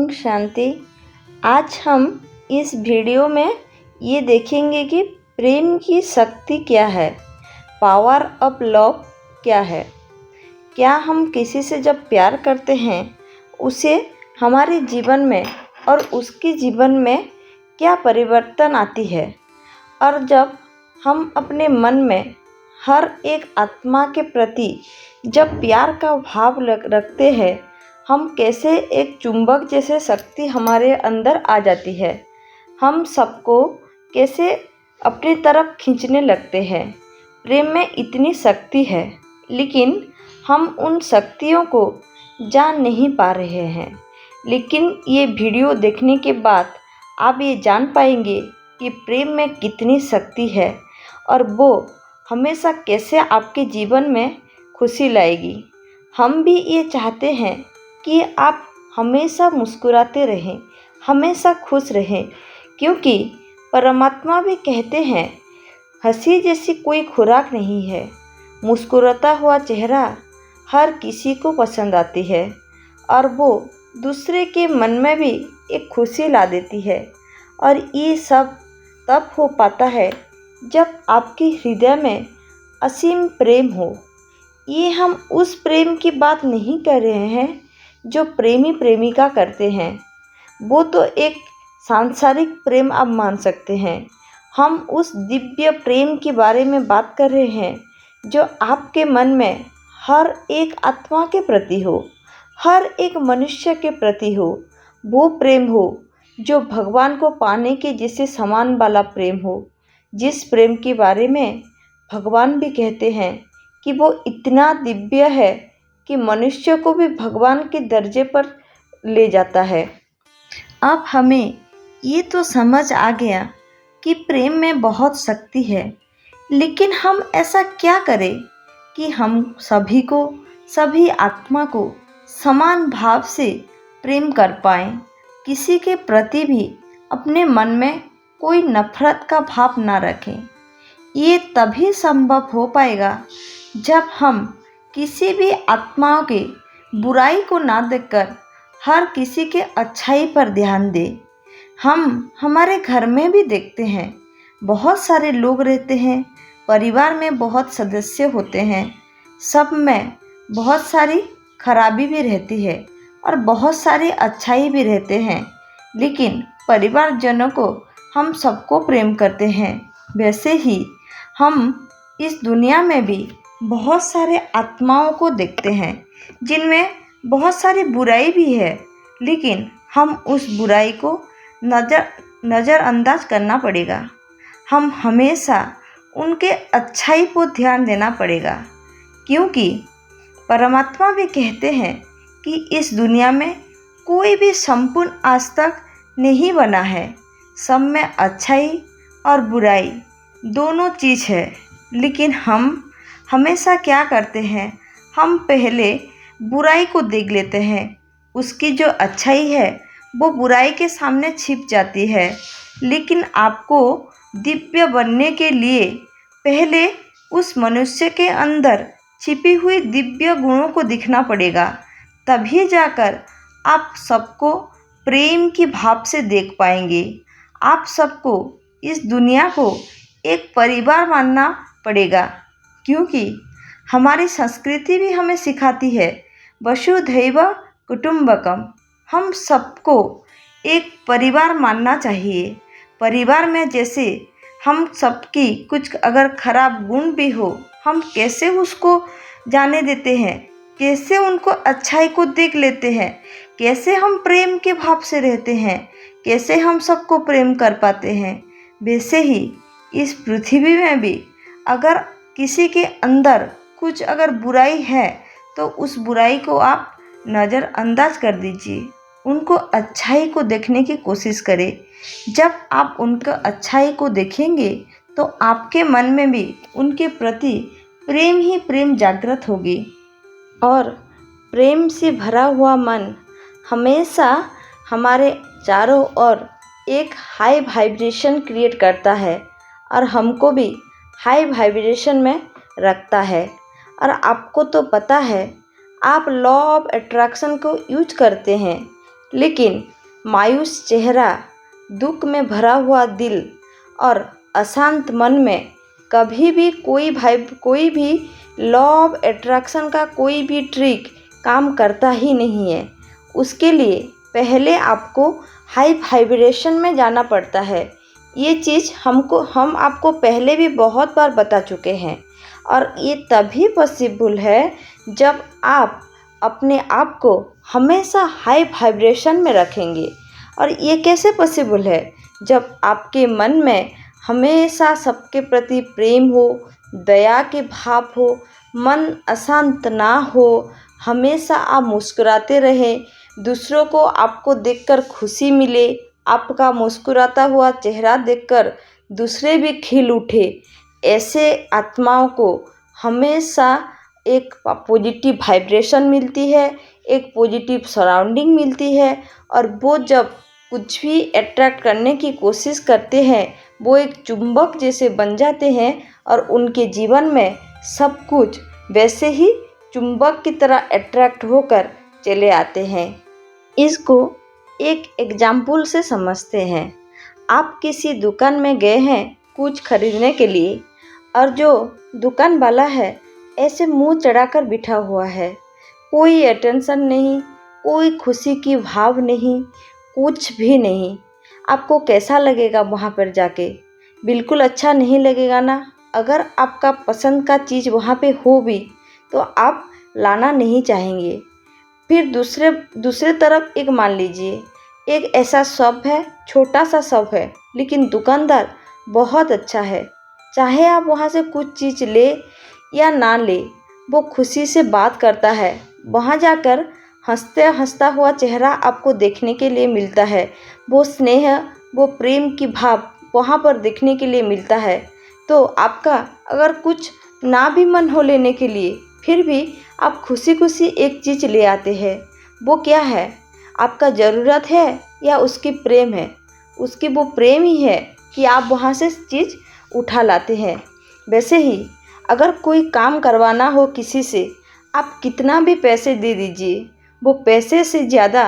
ओम शांति। आज हम इस वीडियो में ये देखेंगे कि प्रेम की शक्ति क्या है, पावर ऑफ लव क्या है। क्या हम किसी से जब प्यार करते हैं उसे हमारे जीवन में और उसके जीवन में क्या परिवर्तन आती है, और जब हम अपने मन में हर एक आत्मा के प्रति जब प्यार का भाव रखते हैं, हम कैसे एक चुंबक जैसे शक्ति हमारे अंदर आ जाती है, हम सबको कैसे अपनी तरफ खींचने लगते हैं। प्रेम में इतनी शक्ति है, लेकिन हम उन शक्तियों को जान नहीं पा रहे हैं। लेकिन ये वीडियो देखने के बाद आप ये जान पाएंगे कि प्रेम में कितनी शक्ति है और वो हमेशा कैसे आपके जीवन में खुशी लाएगी। हम भी ये चाहते हैं कि आप हमेशा मुस्कुराते रहें, हमेशा खुश रहें, क्योंकि परमात्मा भी कहते हैं हंसी जैसी कोई खुराक नहीं है। मुस्कुराता हुआ चेहरा हर किसी को पसंद आती है और वो दूसरे के मन में भी एक खुशी ला देती है। और ये सब तब हो पाता है जब आपके हृदय में असीम प्रेम हो। ये हम उस प्रेम की बात नहीं कर रहे हैं जो प्रेमी प्रेमिका करते हैं, वो तो एक सांसारिक प्रेम आप मान सकते हैं। हम उस दिव्य प्रेम के बारे में बात कर रहे हैं जो आपके मन में हर एक आत्मा के प्रति हो, हर एक मनुष्य के प्रति हो। वो प्रेम हो जो भगवान को पाने के जैसे समान वाला प्रेम हो, जिस प्रेम के बारे में भगवान भी कहते हैं कि वो इतना दिव्य है कि मनुष्य को भी भगवान के दर्जे पर ले जाता है। अब हमें ये तो समझ आ गया कि प्रेम में बहुत शक्ति है, लेकिन हम ऐसा क्या करें कि हम सभी को, सभी आत्मा को समान भाव से प्रेम कर पाएँ, किसी के प्रति भी अपने मन में कोई नफरत का भाव ना रखें। ये तभी संभव हो पाएगा जब हम किसी भी आत्माओं के बुराई को ना देखकर हर किसी के अच्छाई पर ध्यान दें। हम हमारे घर में भी देखते हैं, बहुत सारे लोग रहते हैं, परिवार में बहुत सदस्य होते हैं, सब में बहुत सारी खराबी भी रहती है और बहुत सारी अच्छाई भी रहते हैं, लेकिन परिवारजनों को हम सबको प्रेम करते हैं। वैसे ही हम इस दुनिया में भी बहुत सारे आत्माओं को देखते हैं जिनमें बहुत सारी बुराई भी है, लेकिन हम उस बुराई को नज़रअंदाज करना पड़ेगा। हम हमेशा उनके अच्छाई को ध्यान देना पड़ेगा, क्योंकि परमात्मा भी कहते हैं कि इस दुनिया में कोई भी संपूर्ण आज तक नहीं बना है। सब में अच्छाई और बुराई दोनों चीज़ है, लेकिन हम हमेशा क्या करते हैं, हम पहले बुराई को देख लेते हैं, उसकी जो अच्छाई है वो बुराई के सामने छिप जाती है। लेकिन आपको दिव्य बनने के लिए पहले उस मनुष्य के अंदर छिपी हुई दिव्य गुणों को दिखना पड़ेगा, तभी जाकर आप सबको प्रेम की भाव से देख पाएंगे। आप सबको इस दुनिया को एक परिवार मानना पड़ेगा, क्योंकि हमारी संस्कृति भी हमें सिखाती है वसुधैव कुटुंबकम। हम सबको एक परिवार मानना चाहिए। परिवार में जैसे हम सबकी कुछ अगर खराब गुण भी हो, हम कैसे उसको जाने देते हैं, कैसे उनको अच्छाई को देख लेते हैं, कैसे हम प्रेम के भाव से रहते हैं, कैसे हम सबको प्रेम कर पाते हैं। वैसे ही इस पृथ्वी में भी अगर किसी के अंदर कुछ अगर बुराई है तो उस बुराई को आप नज़रअंदाज कर दीजिए, उनको अच्छाई को देखने की कोशिश करें। जब आप उनका अच्छाई को देखेंगे तो आपके मन में भी उनके प्रति प्रेम ही प्रेम जागृत होगी, और प्रेम से भरा हुआ मन हमेशा हमारे चारों ओर एक हाई वाइब्रेशन क्रिएट करता है और हमको भी हाई वाइब्रेशन में रखता है। और आपको तो पता है, आप लॉ ऑफ अट्रैक्शन को यूज करते हैं, लेकिन मायूस चेहरा, दुख में भरा हुआ दिल और अशांत मन में कभी भी कोई भी लॉ ऑफ अट्रैक्शन का कोई भी ट्रिक काम करता ही नहीं है। उसके लिए पहले आपको हाई वाइब्रेशन में जाना पड़ता है। ये चीज़ हम आपको पहले भी बहुत बार बता चुके हैं और ये तभी पॉसिबल है जब आप अपने आप को हमेशा हाई वाइब्रेशन में रखेंगे। और ये कैसे पॉसिबल है? जब आपके मन में हमेशा सबके प्रति प्रेम हो, दया के भाव हो, मन अशांत ना हो, हमेशा आप मुस्कुराते रहें, दूसरों को आपको देखकर खुशी मिले, आपका मुस्कुराता हुआ चेहरा देखकर दूसरे भी खिल उठे। ऐसे आत्माओं को हमेशा एक पॉजिटिव वाइब्रेशन मिलती है, एक पॉजिटिव सराउंडिंग मिलती है और वो जब कुछ भी अट्रैक्ट करने की कोशिश करते हैं वो एक चुंबक जैसे बन जाते हैं और उनके जीवन में सब कुछ वैसे ही चुंबक की तरह अट्रैक्ट होकर चले आते हैं। इसको एक एग्जाम्पल से समझते हैं। आप किसी दुकान में गए हैं कुछ खरीदने के लिए और जो दुकान वाला है ऐसे मुंह चढ़ाकर बिठा हुआ है, कोई अटेंशन नहीं, कोई खुशी की भाव नहीं, कुछ भी नहीं। आपको कैसा लगेगा वहाँ पर जाके? बिल्कुल अच्छा नहीं लगेगा ना। अगर आपका पसंद का चीज़ वहाँ पे हो भी तो आप लाना नहीं चाहेंगे। फिर दूसरे तरफ एक मान लीजिए एक ऐसा शॉप है, छोटा सा शॉप है, लेकिन दुकानदार बहुत अच्छा है। चाहे आप वहाँ से कुछ चीज़ ले या ना ले, वो खुशी से बात करता है। वहाँ जाकर हंसता हुआ चेहरा आपको देखने के लिए मिलता है। वो स्नेह, वो प्रेम की भाव वहाँ पर देखने के लिए मिलता है। तो आपका अगर कुछ ना भी मन हो लेने के लिए, फिर भी आप खुशी खुशी एक चीज़ ले आते हैं। वो क्या है? आपका ज़रूरत है या उसकी प्रेम है? उसकी वो प्रेम ही है कि आप वहाँ से चीज़ उठा लाते हैं। वैसे ही अगर कोई काम करवाना हो किसी से, आप कितना भी पैसे दे दीजिए, वो पैसे से ज़्यादा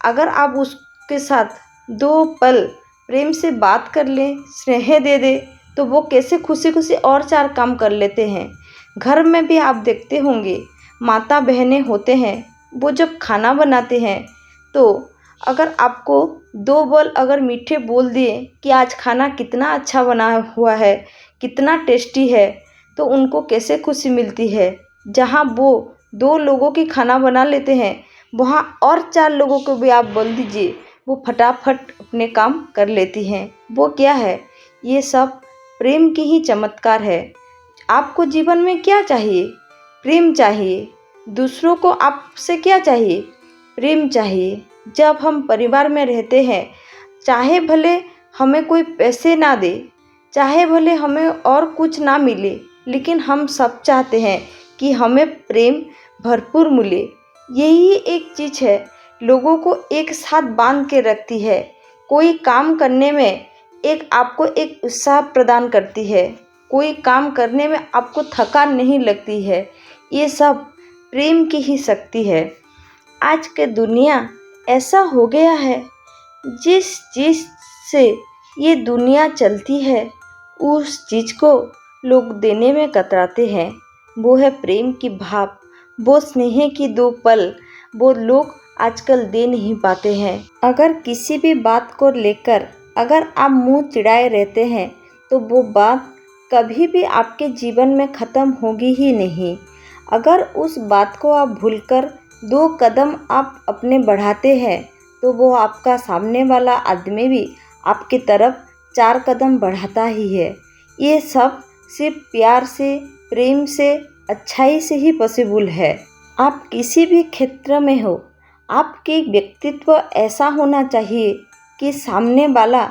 अगर आप उसके साथ 2 पल प्रेम से बात कर लें, स्नेह दे दे, तो वो कैसे खुशी खुशी और 4 काम कर लेते हैं। घर में भी आप देखते होंगे माता बहनें होते हैं, वो जब खाना बनाते हैं तो अगर आपको 2 बोल अगर मीठे बोल दिए कि आज खाना कितना अच्छा बना हुआ है, कितना टेस्टी है, तो उनको कैसे खुशी मिलती है। जहाँ वो 2 लोगों की खाना बना लेते हैं, वहाँ और 4 लोगों को भी आप बोल दीजिए, वो फटाफट अपने काम कर लेती हैं। वो क्या है? ये सब प्रेम की ही चमत्कार है। आपको जीवन में क्या चाहिए? प्रेम चाहिए। दूसरों को आपसे क्या चाहिए? प्रेम चाहिए। जब हम परिवार में रहते हैं, चाहे भले हमें कोई पैसे ना दे, चाहे भले हमें और कुछ ना मिले, लेकिन हम सब चाहते हैं कि हमें प्रेम भरपूर मिले। यही एक चीज़ है लोगों को एक साथ बांध के रखती है। कोई काम करने में आपको एक उत्साह प्रदान करती है, कोई काम करने में आपको थकान नहीं लगती है। ये सब प्रेम की ही शक्ति है। आज के दुनिया ऐसा हो गया है, जिस चीज़ से ये दुनिया चलती है उस चीज़ को लोग देने में कतराते हैं। वो है प्रेम की भाव, वो स्नेह की 2 पल, वो लोग आजकल दे नहीं पाते हैं। अगर किसी भी बात को लेकर अगर आप मुंह चिढ़ाए रहते हैं तो वो बात कभी भी आपके जीवन में ख़त्म होगी ही नहीं। अगर उस बात को आप भूलकर 2 कदम आप अपने बढ़ाते हैं तो वो आपका सामने वाला आदमी भी आपकी तरफ 4 कदम बढ़ाता ही है। ये सब सिर्फ प्यार से, प्रेम से, अच्छाई से ही पॉसिबल है। आप किसी भी क्षेत्र में हो, आपके व्यक्तित्व ऐसा होना चाहिए कि सामने वाला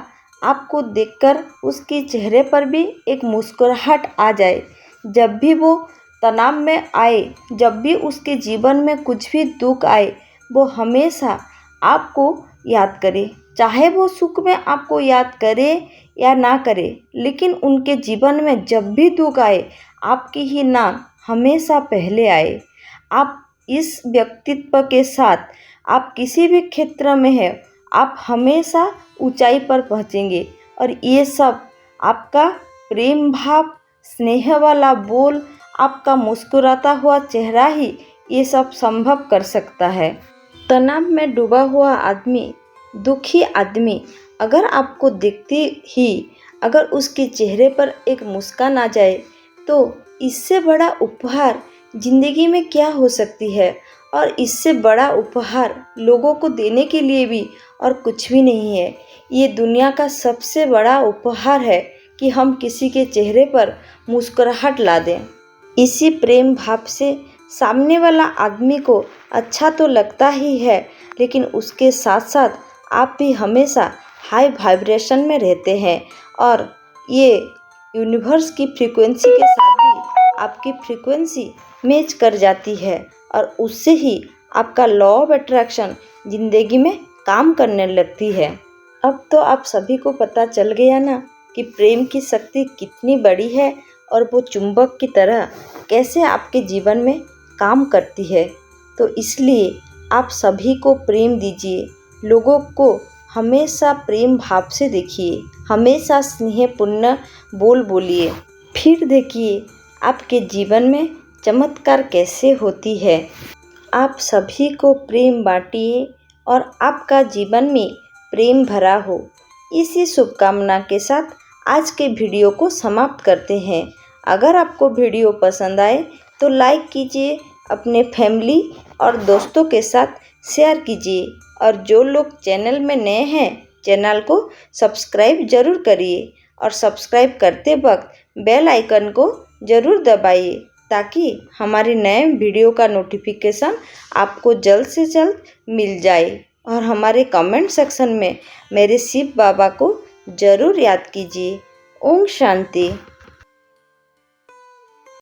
आपको देखकर उसके चेहरे पर भी एक मुस्कुराहट आ जाए। जब भी वो तनाव में आए, जब भी उसके जीवन में कुछ भी दुख आए, वो हमेशा आपको याद करे। चाहे वो सुख में आपको याद करे या ना करे, लेकिन उनके जीवन में जब भी दुख आए, आपकी ही नाम हमेशा पहले आए। आप इस व्यक्तित्व के साथ आप किसी भी क्षेत्र में है, आप हमेशा ऊंचाई पर पहुंचेंगे। और ये सब आपका प्रेम भाव, स्नेह वाला बोल, आपका मुस्कुराता हुआ चेहरा ही ये सब संभव कर सकता है। तनाव में डूबा हुआ आदमी, दुखी आदमी अगर आपको देखते ही अगर उसके चेहरे पर एक मुस्कान आ जाए तो इससे बड़ा उपहार ज़िंदगी में क्या हो सकती है। और इससे बड़ा उपहार लोगों को देने के लिए भी और कुछ भी नहीं है। ये दुनिया का सबसे बड़ा उपहार है कि हम किसी के चेहरे पर मुस्कुराहट ला दें। इसी प्रेम भाव से सामने वाला आदमी को अच्छा तो लगता ही है, लेकिन उसके साथ साथ आप भी हमेशा हाई वाइब्रेशन में रहते हैं और ये यूनिवर्स की फ्रीक्वेंसी के साथ भी आपकी फ्रीक्वेंसी मैच कर जाती है और उससे ही आपका लॉ ऑफ अट्रैक्शन ज़िंदगी में काम करने लगती है। अब तो आप सभी को पता चल गया ना कि प्रेम की शक्ति कितनी बड़ी है और वो चुंबक की तरह कैसे आपके जीवन में काम करती है। तो इसलिए आप सभी को प्रेम दीजिए, लोगों को हमेशा प्रेम भाव से देखिए, हमेशा स्नेहपूर्ण बोल बोलिए, फिर देखिए आपके जीवन में चमत्कार कैसे होती है। आप सभी को प्रेम बांटिए और आपका जीवन में प्रेम भरा हो। इसी शुभकामना के साथ आज के वीडियो को समाप्त करते हैं। अगर आपको वीडियो पसंद आए तो लाइक कीजिए, अपने फैमिली और दोस्तों के साथ शेयर कीजिए और जो लोग चैनल में नए हैं चैनल को सब्सक्राइब ज़रूर करिए और सब्सक्राइब करते वक्त बेल आइकन को ज़रूर दबाइए ताकि हमारे नए वीडियो का नोटिफिकेशन आपको जल्द से जल्द मिल जाए। और हमारे कमेंट सेक्शन में मेरे शिव बाबा को ज़रूर याद कीजिए। ओम शांति।